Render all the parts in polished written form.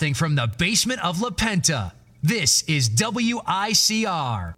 Broadcasting from the basement of La Penta, this is WICR.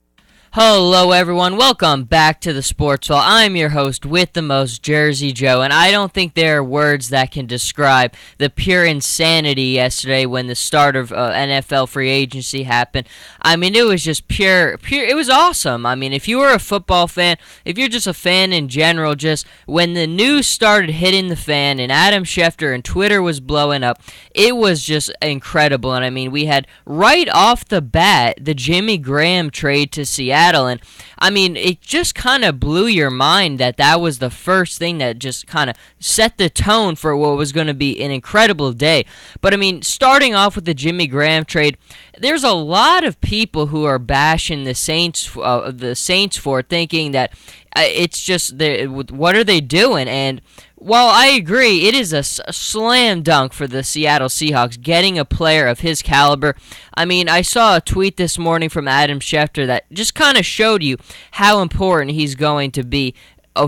Hello everyone, welcome back to the Sports Hall. I'm your host with the most, Jersey Joe, and I don't think there are words that can describe the pure insanity yesterday when the start of NFL free agency happened. I mean, it was just pure, it was awesome. I mean, if you were a football fan, if you're just a fan in general, just when the news started hitting the fan and Adam Schefter and Twitter was blowing up, it was just incredible. And I mean, we had right off the bat the Jimmy Graham trade to Seattle. And I mean, it just kind of blew your mind that was the first thing that just kind of set the tone for what was going to be an incredible day. But I mean, starting off with the Jimmy Graham trade, there's a lot of people who are bashing the Saints for thinking that it's just what are they doing? And while I agree, it is a slam dunk for the Seattle Seahawks getting a player of his caliber. I mean, I saw a tweet this morning from Adam Schefter that just kind of showed you how important he's going to be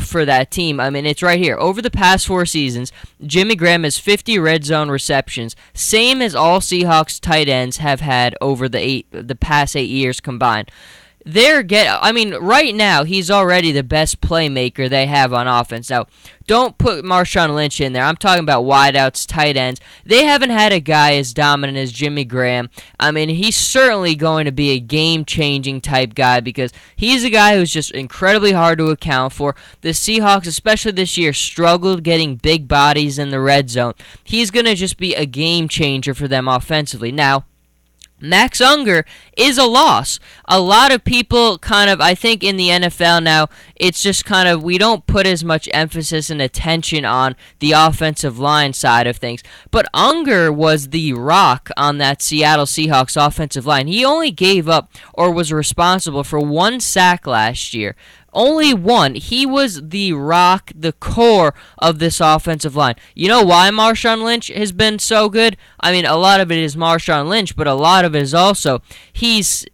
for that team. I mean, it's right here. Over the past 4 seasons, Jimmy Graham has 50 red zone receptions, same as all Seahawks tight ends have had over the past 8 years combined. Right now, he's already the best playmaker they have on offense. Now, don't put Marshawn Lynch in there. I'm talking about wideouts, tight ends. They haven't had a guy as dominant as Jimmy Graham. I mean, he's certainly going to be a game-changing type guy because he's a guy who's just incredibly hard to account for. The Seahawks, especially this year, struggled getting big bodies in the red zone. He's going to just be a game-changer for them offensively. Now, Max Unger is a loss. A lot of people I think in the NFL now, it's just we don't put as much emphasis and attention on the offensive line side of things. But Unger was the rock on that Seattle Seahawks offensive line. He only gave up or was responsible for 1 sack last year. Only one. He was the rock, the core of this offensive line. You know why Marshawn Lynch has been so good? I mean, a lot of it is Marshawn Lynch, but a lot of it is also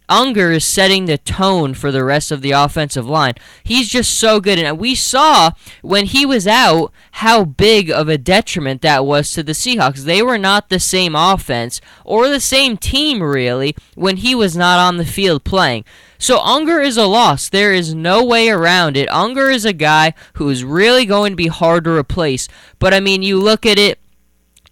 Unger is setting the tone for the rest of the offensive line. He's just so good. And we saw when he was out how big of a detriment that was to the Seahawks. They were not the same offense or the same team, really, when he was not on the field playing. So Unger is a loss. There is no way around it. Unger is a guy who is really going to be hard to replace. But, I mean, you look at it,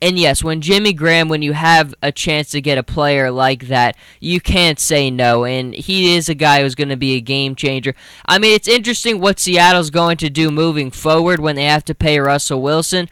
and yes, when you have a chance to get a player like that, you can't say no. And he is a guy who's going to be a game changer. I mean, it's interesting what Seattle's going to do moving forward when they have to pay Russell Wilson.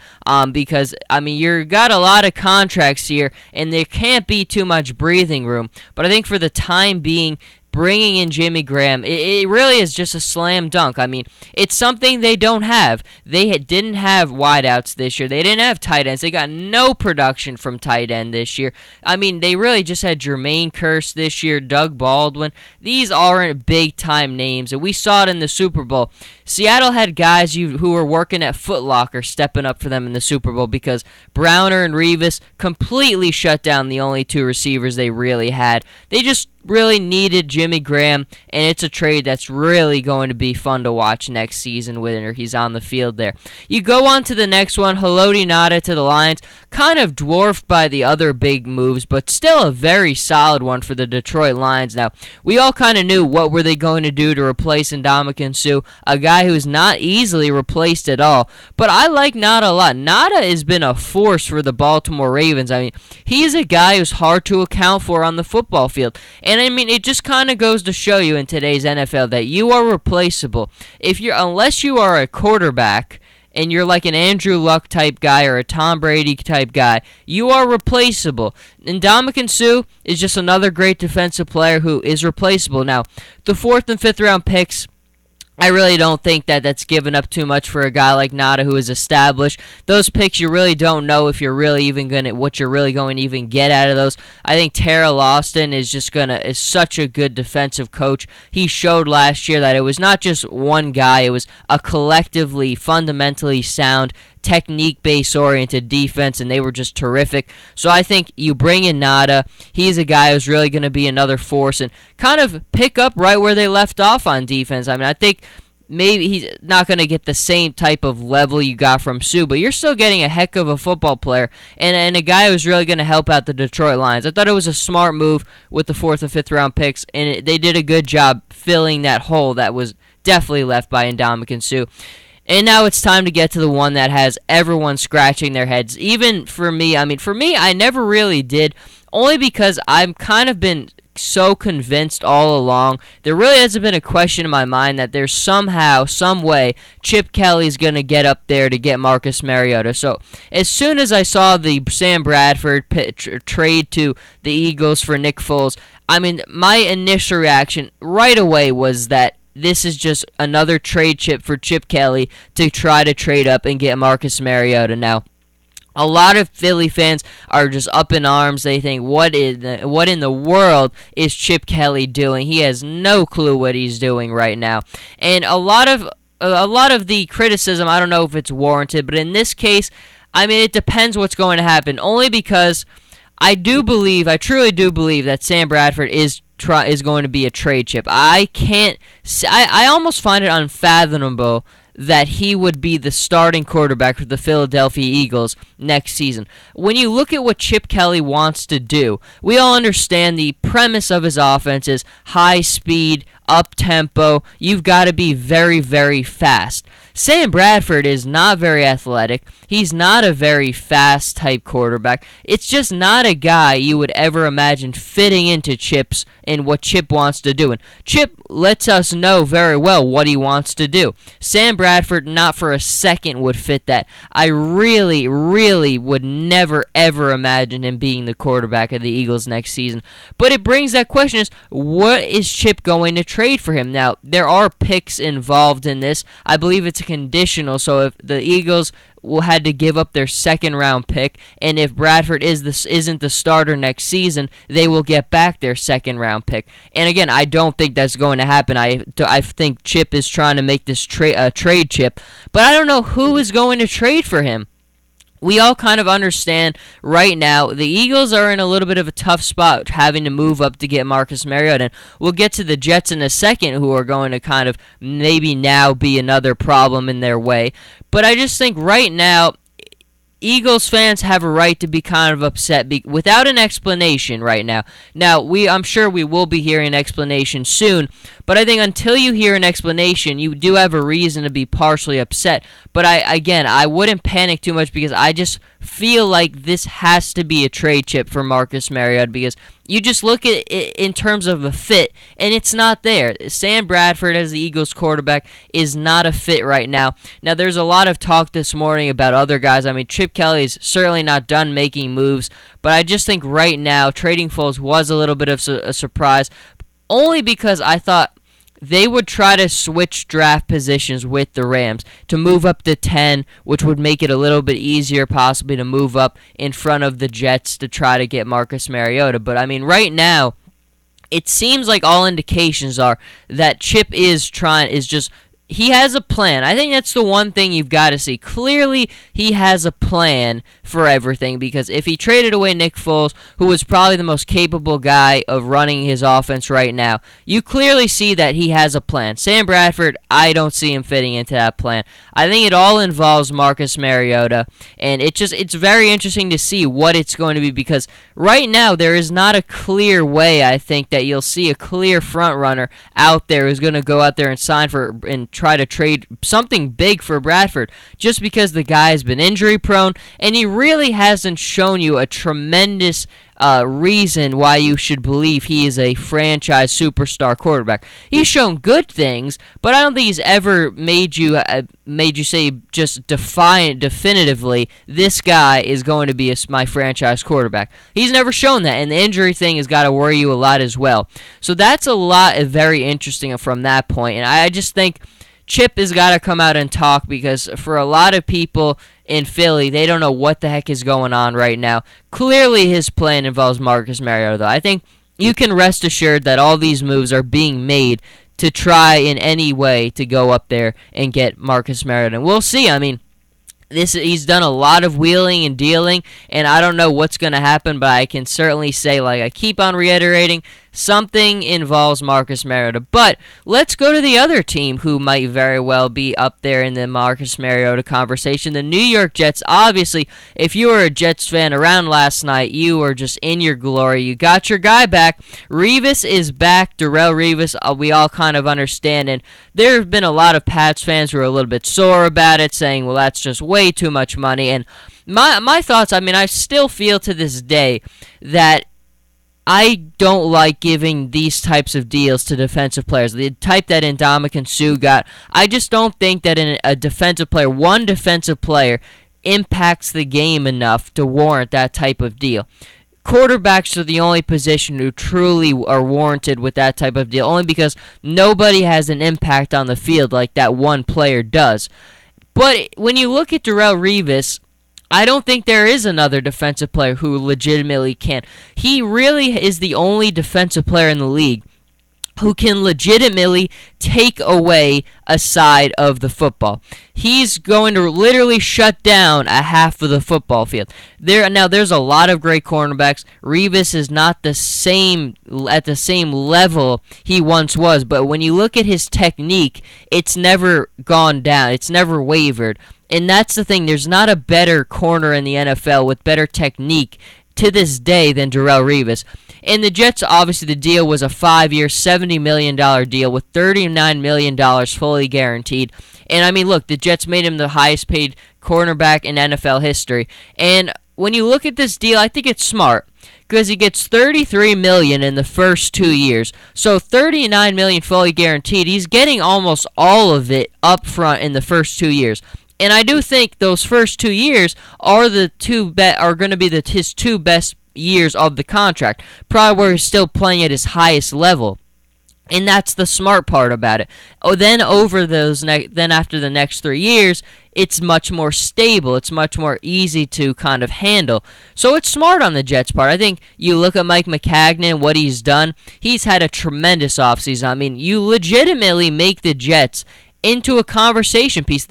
Because, I mean, you've got a lot of contracts here, and there can't be too much breathing room. But I think for the time being, bringing in Jimmy Graham, it really is just a slam dunk. I mean, it's something they don't have. They didn't have wideouts this year. They didn't have tight ends. They got no production from tight end this year. I mean, they really just had Jermaine Kearse this year, Doug Baldwin. These aren't big-time names, and we saw it in the Super Bowl. Seattle had guys who were working at Foot Locker stepping up for them in the Super Bowl because Browner and Revis completely shut down the only 2 receivers they really had. They just really needed Jimmy Graham, and it's a trade that's really going to be fun to watch next season when he's on the field there. You go on to the next one, Haloti Ngata to the Lions, kind of dwarfed by the other big moves, but still a very solid one for the Detroit Lions. Now, we all kind of knew what were they going to do to replace Ndamukong Suh, a guy who's not easily replaced at all, but I like Ngata a lot. Ngata has been a force for the Baltimore Ravens. I mean, he's a guy who's hard to account for on the football field, and I mean, it just kind of goes to show you in today's NFL that you are replaceable. Unless you are a quarterback and you're like an Andrew Luck type guy or a Tom Brady type guy, you are replaceable. Ndamukong Suh is just another great defensive player who is replaceable. Now, the 4th and 5th round picks, I really don't think that's given up too much for a guy like Ngata who is established. Those picks, you really don't know if you're really even what you're really going to even get out of those. I think Terrell Austin is such a good defensive coach. He showed last year that it was not just one guy, it was a collectively, fundamentally sound, technique-based oriented defense, and they were just terrific. So I think you bring in Ngata. He's a guy who's really going to be another force and kind of pick up right where they left off on defense. I mean, I think maybe he's not going to get the same type of level you got from Sue, but you're still getting a heck of a football player and a guy who's really going to help out the Detroit Lions. I thought it was a smart move with the 4th and 5th round picks, and they did a good job filling that hole that was definitely left by Ndamukong Suh. And now it's time to get to the one that has everyone scratching their heads. Even for me, I never really did, only because I've kind of been so convinced all along. There really hasn't been a question in my mind that there's somehow, some way, Chip Kelly's going to get up there to get Marcus Mariota. So as soon as I saw the Sam Bradford trade to the Eagles for Nick Foles, my initial reaction right away was that this is just another trade chip for Chip Kelly to try to trade up and get Marcus Mariota. Now, a lot of Philly fans are just up in arms. They think, what in the world is Chip Kelly doing? He has no clue what he's doing right now. And a lot of the criticism, I don't know if it's warranted, but in this case, it depends what's going to happen. Only because I truly do believe that Sam Bradford is going to be a trade chip. I almost find it unfathomable that he would be the starting quarterback for the Philadelphia Eagles next season. When you look at what Chip Kelly wants to do, we all understand the premise of his offense is high speed, up-tempo. You've got to be very, very fast. Sam Bradford is not very athletic. He's not a very fast type quarterback. It's just not a guy you would ever imagine fitting into Chip's and what Chip wants to do. And Chip lets us know very well what he wants to do. Sam Bradford, not for a second, would fit that. I really, really would never, ever imagine him being the quarterback of the Eagles next season. But it brings that question is, what is Chip going to trade for him? Now, there are picks involved in this. I believe it's conditional, so if the Eagles will had to give up their 2nd round pick, and if Bradford isn't the starter next season, they will get back their 2nd round pick. And again, I don't think that's going to happen. I think Chip is trying to make this trade chip, but I don't know who is going to trade for him. We all kind of understand right now the Eagles are in a little bit of a tough spot having to move up to get Marcus Mariota. And we'll get to the Jets in a second, who are going to kind of maybe now be another problem in their way. But I just think right now Eagles fans have a right to be kind of upset without an explanation right now. Now, I'm sure we will be hearing an explanation soon, but I think until you hear an explanation, you do have a reason to be partially upset. But I wouldn't panic too much, because I just feel like this has to be a trade chip for Marcus Mariota, because you just look at it in terms of a fit, and it's not there. Sam Bradford as the Eagles quarterback is not a fit right now. Now, there's a lot of talk this morning about other guys. Chip Kelly's certainly not done making moves, but I just think right now trading Foles was a little bit of a surprise, only because I thought they would try to switch draft positions with the Rams to move up to 10, which would make it a little bit easier possibly to move up in front of the Jets to try to get Marcus Mariota. But right now, it seems like all indications are that Chip he has a plan. I think that's the one thing you've got to see. Clearly, he has a plan for everything, because if he traded away Nick Foles, who was probably the most capable guy of running his offense right now, you clearly see that he has a plan. Sam Bradford, I don't see him fitting into that plan. I think it all involves Marcus Mariota, and it's very interesting to see what it's going to be, because right now there is not a clear way, I think, that you'll see a clear front runner out there who's going to go out there and sign for and try to trade something big for Bradford, just because the guy has been injury prone and he really hasn't shown you a tremendous reason why you should believe he is a franchise superstar quarterback. He's shown good things, but I don't think he's ever made you say just definitively this guy is going to be my franchise quarterback. He's never shown that, and the injury thing has got to worry you a lot as well. So that's a lot of very interesting from that point, and I just think Chip has got to come out and talk, because for a lot of people in Philly, they don't know what the heck is going on right now. Clearly, his plan involves Marcus Mariota, though. I think you can rest assured that all these moves are being made to try in any way to go up there and get Marcus Mariota. And we'll see. He's done a lot of wheeling and dealing, and I don't know what's going to happen, but I can certainly say, like I keep on reiterating, something involves Marcus Mariota. But let's go to the other team who might very well be up there in the Marcus Mariota conversation. The New York Jets. Obviously, if you were a Jets fan around last night, you were just in your glory. You got your guy back. Revis is back. Darrelle Revis, we all kind of understand. And there have been a lot of Pats fans who are a little bit sore about it, saying, well, that's just way too much money. And my thoughts, I mean, I still feel to this day that I don't like giving these types of deals to defensive players. The type that Ndamukong Suh got, I just don't think that a defensive player, one defensive player, impacts the game enough to warrant that type of deal. Quarterbacks are the only position who truly are warranted with that type of deal, only because nobody has an impact on the field like that one player does. But when you look at Darrelle Revis, I don't think there is another defensive player who legitimately can. He really is the only defensive player in the league who can legitimately take away a side of the football. He's going to literally shut down a half of the football field. There's a lot of great cornerbacks. Revis is not at the same level he once was, but when you look at his technique, it's never gone down. It's never wavered. And that's the thing. There's not a better corner in the NFL with better technique to this day than Darrelle Revis. And the Jets, obviously, the deal was a 5-year, $70 million deal with $39 million fully guaranteed. And, I mean, look, the Jets made him the highest paid cornerback in NFL history. And when you look at this deal, I think it's smart, because he gets $33 million in the first 2 years. So $39 million fully guaranteed. He's getting almost all of it up front in the first 2 years. And I do think those first 2 years are going to be his two best years of the contract, probably where he's still playing at his highest level. And that's the smart part about it. Then after the next 3 years, it's much more stable. It's much more easy to kind of handle. So it's smart on the Jets' part. I think you look at Mike Maccagnan, what he's done. He's had a tremendous offseason. I mean, you legitimately make the Jets into a conversation piece.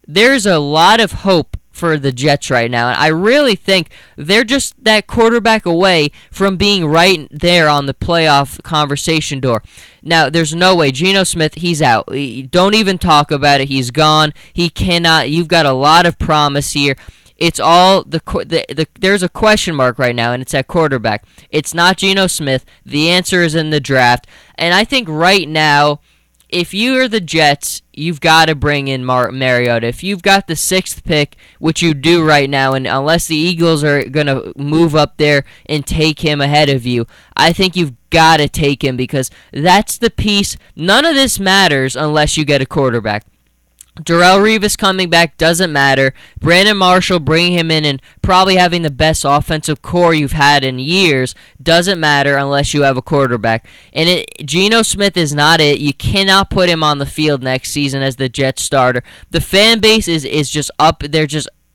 There's a lot of hope for the Jets right now, and I really think they're just that quarterback away from being right there on the playoff conversation door. Now, there's no way. Geno Smith, he's out. Don't even talk about it. He's gone. He cannot. You've got a lot of promise here. It's all there's a question mark right now, and it's at quarterback. It's not Geno Smith. The answer is in the draft, and I think right now, if you are the Jets, you've got to bring in Mariota. If you've got the 6th pick, which you do right now, and unless the Eagles are going to move up there and take him ahead of you, I think you've got to take him, because that's the piece. None of this matters unless you get a quarterback. Darrelle Revis coming back doesn't matter. Brandon Marshall, bringing him in and probably having the best offensive core you've had in years doesn't matter unless you have a quarterback. And Geno Smith is not it. You cannot put him on the field next season as the Jets starter. The fan base is just up.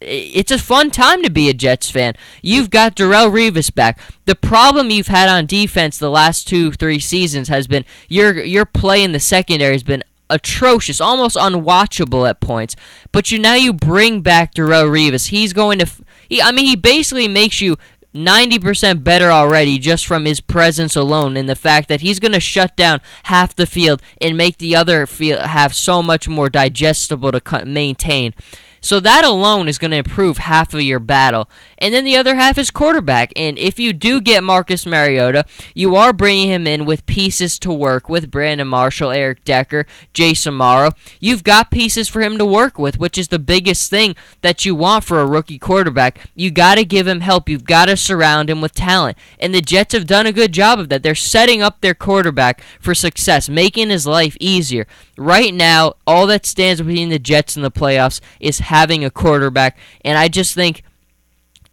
It's a fun time to be a Jets fan. You've got Darrelle Revis back. The problem you've had on defense the last 2-3 seasons has been your play in the secondary has been atrocious, almost unwatchable at points. But now you bring back Darrelle Revis. He basically makes you 90% better already just from his presence alone, and the fact that he's going to shut down half the field and make the other field have so much more digestible to maintain. So that alone is going to improve half of your battle. And then the other half is quarterback. And if you do get Marcus Mariota, you are bringing him in with pieces to work with. Brandon Marshall, Eric Decker, Jason Morrow. You've got pieces for him to work with, which is the biggest thing that you want for a rookie quarterback. You got to give him help. You've got to surround him with talent. And the Jets have done a good job of that. They're setting up their quarterback for success, making his life easier. Right now, all that stands between the Jets and the playoffs is having a quarterback, and I just think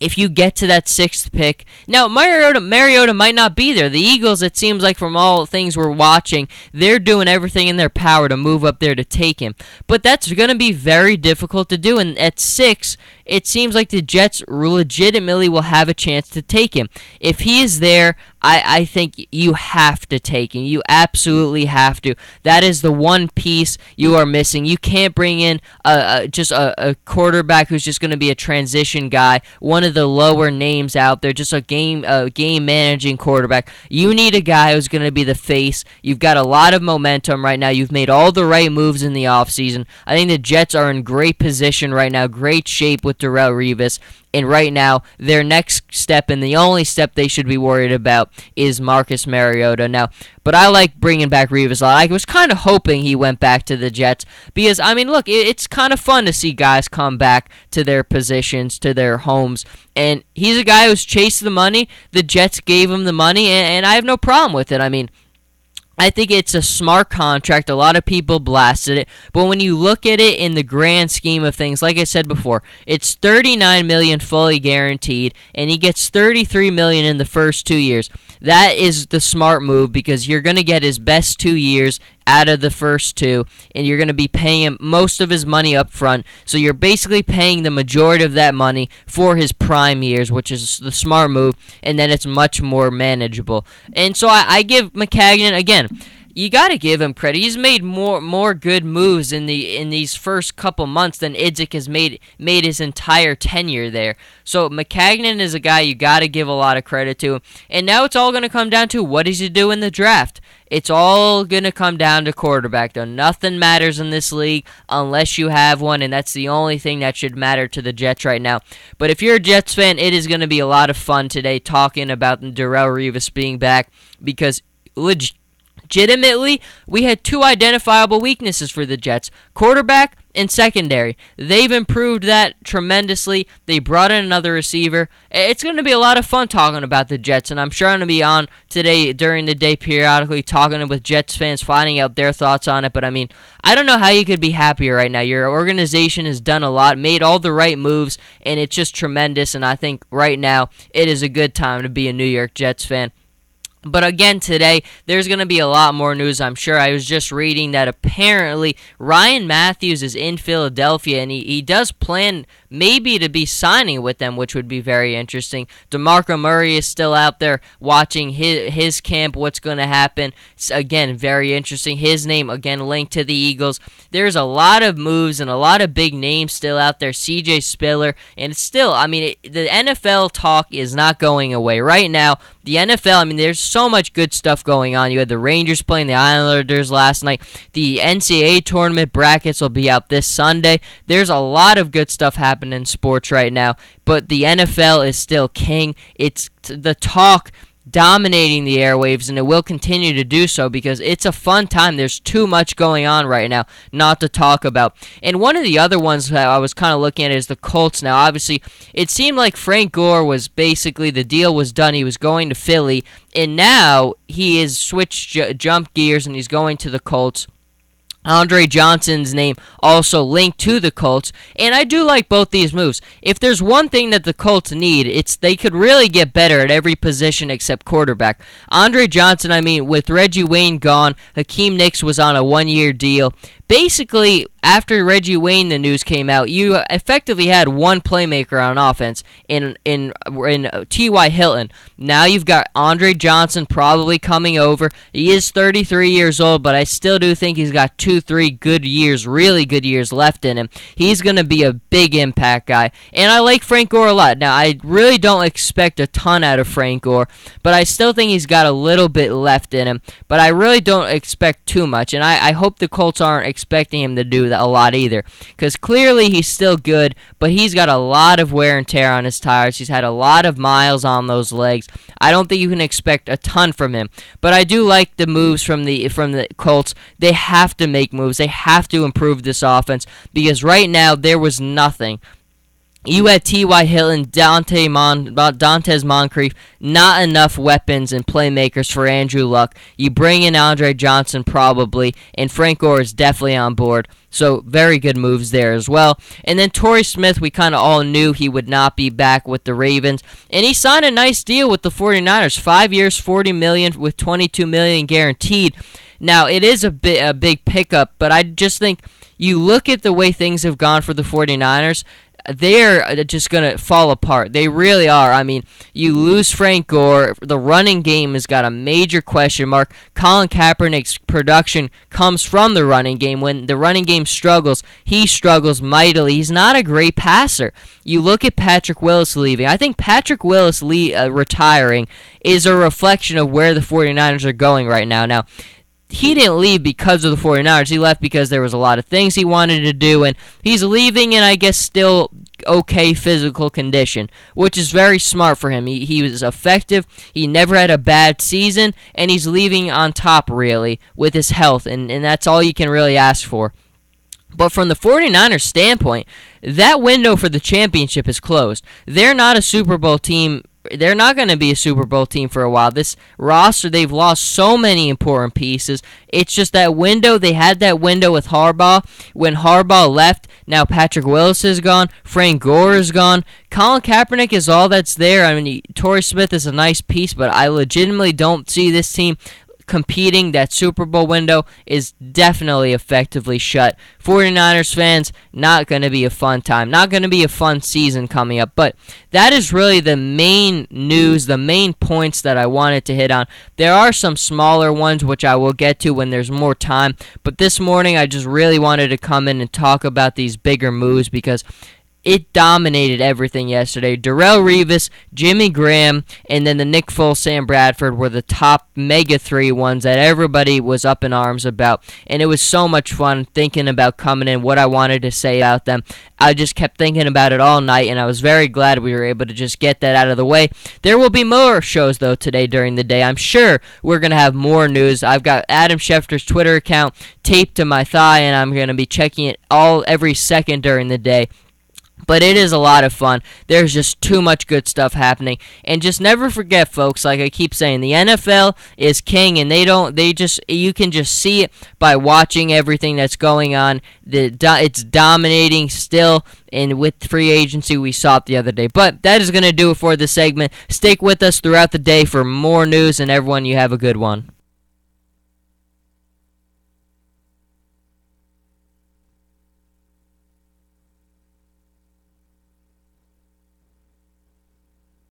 if you get to that 6th pick, now Mariota might not be there. The Eagles, it seems like from all things we're watching, they're doing everything in their power to move up there to take him. But that's going to be very difficult to do, and at 6, it seems like the Jets legitimately will have a chance to take him. If he is there, I think you have to take him. You absolutely have to. That is the one piece you are missing. You can't bring in just a quarterback who's just going to be a transition guy, one of the lower names out there, just a game managing quarterback. You need a guy who's going to be the face. You've got a lot of momentum right now. You've made all the right moves in the offseason. I think the Jets are in great position right now, great shape with Revis. And right now, their next step, and the only step they should be worried about, is Marcus Mariota. Now, but I like bringing back Revis a lot. I was kind of hoping he went back to the Jets because, I mean, look, it's kind of fun to see guys come back to their positions, to their homes. And he's a guy who's chased the money. The Jets gave him the money, and I have no problem with it. I mean, I think it's a smart contract. A lot of people blasted it, but when you look at it in the grand scheme of things, like I said before, it's $39 million fully guaranteed, and he gets $33 million in the first 2 years. That is the smart move because you're going to get his best 2 years out of the first two, and you're going to be paying him most of his money up front. So you're basically paying the majority of that money for his prime years, which is the smart move, and then it's much more manageable. And so I give Maccagnan, again, you got to give him credit. He's made more good moves in these first couple months than Idzik has made his entire tenure there. So Maccagnan is a guy you got to give a lot of credit to. And now it's all going to come down to what does he do in the draft. It's all going to come down to quarterback, though. Nothing matters in this league unless you have one, and that's the only thing that should matter to the Jets right now. But if you're a Jets fan, it is going to be a lot of fun today talking about Revis being back because legitimately, we had two identifiable weaknesses for the Jets, quarterback and secondary. They've improved that tremendously. They brought in another receiver. It's going to be a lot of fun talking about the Jets, and I'm sure I'm going to be on today during the day periodically talking with Jets fans, finding out their thoughts on it. But, I mean, I don't know how you could be happier right now. Your organization has done a lot, made all the right moves, and it's just tremendous, and I think right now it is a good time to be a New York Jets fan. But again, today, there's going to be a lot more news, I'm sure. I was just reading that apparently Ryan Matthews is in Philadelphia, and he does plan maybe to be signing with them, which would be very interesting. DeMarco Murray is still out there watching his camp, what's going to happen. It's, again, very interesting. His name, again, linked to the Eagles. There's a lot of moves and a lot of big names still out there. CJ Spiller, and it's still, I mean, the NFL talk is not going away. Right now, the NFL, I mean, there's so much good stuff going on. You had the Rangers playing the Islanders last night. The NCAA tournament brackets will be out this Sunday. There's a lot of good stuff happening in sports right now, but the NFL is still king. It's the talk dominating the airwaves, and it will continue to do so because it's a fun time. There's too much going on right now not to talk about. And one of the other ones that I was kind of looking at is the Colts. Now, obviously, it seemed like Frank Gore was basically, the deal was done. He was going to Philly, and now he has switched, jumped gears, and he's going to the Colts. Andre Johnson's name also linked to the Colts, and I do like both these moves. If there's one thing that the Colts need, it's they could really get better at every position except quarterback. Andre Johnson, I mean, with Reggie Wayne gone, Hakeem Nicks was on a one-year deal. Basically, after Reggie Wayne, the news came out, you effectively had one playmaker on offense in T.Y. Hilton. Now you've got Andre Johnson probably coming over. He is 33 years old, but I still do think he's got 2-3 good years, really good years left in him. He's going to be a big impact guy. And I like Frank Gore a lot. Now, I really don't expect a ton out of Frank Gore, but I still think he's got a little bit left in him. But I really don't expect too much, and I hope the Colts aren't expecting him to do that a lot either, because clearly he's still good, but he's got a lot of wear and tear on his tires. He's had a lot of miles on those legs. I don't think you can expect a ton from him, but I do like the moves from the Colts. They have to make moves. They have to improve this offense, because right now there was nothing. You had T.Y. Hilton, Dantes Moncrief, not enough weapons and playmakers for Andrew Luck. You bring in Andre Johnson probably, and Frank Gore is definitely on board. So very good moves there as well. And then Torrey Smith, we kind of all knew he would not be back with the Ravens. And he signed a nice deal with the 49ers. 5 years, $40 million with $22 million guaranteed. Now, it is a big pickup, but I just think you look at the way things have gone for the 49ers, they're just going to fall apart. They really are. I mean, you lose Frank Gore. The running game has got a major question mark. Colin Kaepernick's production comes from the running game. When the running game struggles, he struggles mightily. He's not a great passer. You look at Patrick Willis leaving. I think Patrick Willis retiring is a reflection of where the 49ers are going right now. Now, he didn't leave because of the 49ers. He left because there was a lot of things he wanted to do, and he's leaving in, I guess, still okay physical condition, which is very smart for him. He was effective. He never had a bad season, and he's leaving on top, really, with his health, and that's all you can really ask for. But from the 49ers standpoint, that window for the championship is closed. They're not a Super Bowl team. They're not going to be a Super Bowl team for a while. This roster, they've lost so many important pieces. It's just that window. They had that window with Harbaugh. When Harbaugh left, now Patrick Willis is gone. Frank Gore is gone. Colin Kaepernick is all that's there. I mean, Torrey Smith is a nice piece, but I legitimately don't see this team competing. That Super Bowl window is definitely effectively shut. 49ers fans, not going to be a fun time. Not going to be a fun season coming up. But that is really the main news, the main points that I wanted to hit on. There are some smaller ones which I will get to when there's more time. But this morning I just really wanted to come in and talk about these bigger moves because it dominated everything yesterday. Darrelle Revis, Jimmy Graham, and then the Nick Foles, Sam Bradford were the top mega three ones that everybody was up in arms about. And it was so much fun thinking about coming in, what I wanted to say about them. I just kept thinking about it all night, and I was very glad we were able to just get that out of the way. There will be more shows, though, today during the day. I'm sure we're going to have more news. I've got Adam Schefter's Twitter account taped to my thigh, and I'm going to be checking it every second during the day. But it is a lot of fun. There's just too much good stuff happening. And just never forget, folks, like I keep saying, the NFL is king, and you can just see it by watching everything that's going on. It's dominating still, and with free agency, we saw it the other day. But that is going to do it for this segment. Stick with us throughout the day for more news, and everyone, you have a good one.